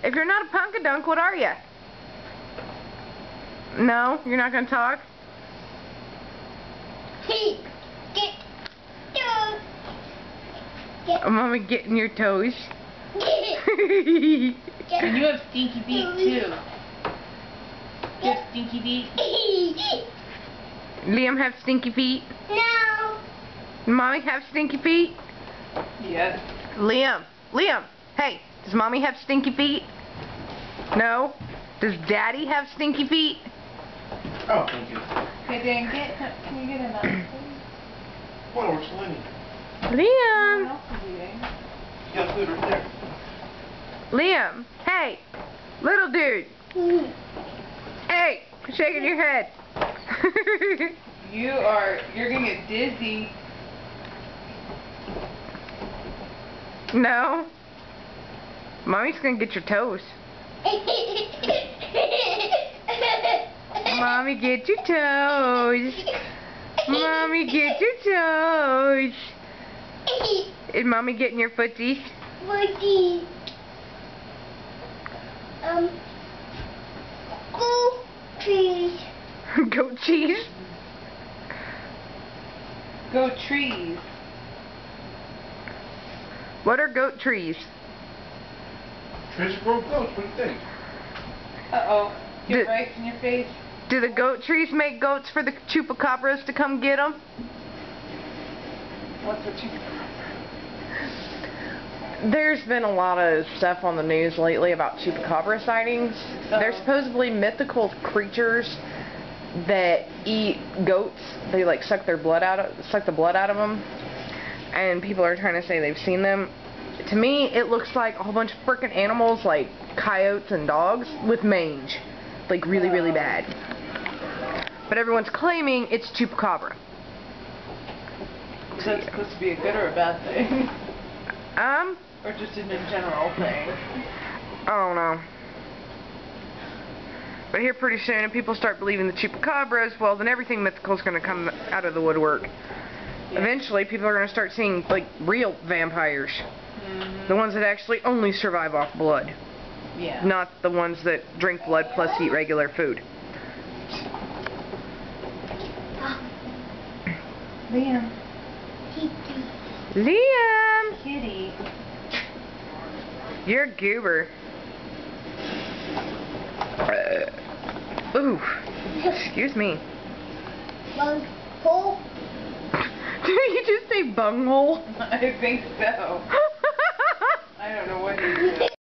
If you're not a punkadunk, what are you? No? You're not going to talk? Mommy getting your toes. And you have stinky feet too. You have stinky feet? Liam have stinky feet? No. Mommy have stinky feet? Yes. Liam, hey, does Mommy have stinky feet? No? Does Daddy have stinky feet? Oh, thank you. Okay, Dan, can you get a mouse, please? What? Where's Lenny? Liam! Someone else is eating. You got food right there. Liam, hey, little dude. Hey, shaking your head. You're gonna get dizzy. No? Mommy's gonna get your toes. Mommy, get your toes. Mommy, get your toes. Is Mommy getting your footsies? Footsies. Goat trees. Goat cheese? Go trees. What are goat trees? Trees grow goats. What do you think? Uh-oh. Get rice in your face. Do the goat trees make goats for the chupacabras to come get them? What's what you... There's been a lot of stuff on the news lately about chupacabra sightings. They're supposedly mythical creatures that eat goats. They like suck the blood out of them, and people are trying to say they've seen them. To me, it looks like a whole bunch of frickin' animals like coyotes and dogs with mange, like really, really bad. But everyone's claiming it's chupacabra. Is that supposed to be a good or a bad thing? Or just in a general thing? I don't know. But here pretty soon, if people start believing the chupacabras, well, then everything mythical is going to come out of the woodwork. Yeah. Eventually, people are going to start seeing, like, real vampires. Mm-hmm. The ones that actually only survive off blood. Yeah. Not the ones that drink blood plus eat regular food. Liam. Liam! Kitty. You're a goober. Ooh. Excuse me. Bunghole? Did you just say bunghole? I think so. I don't know what he said.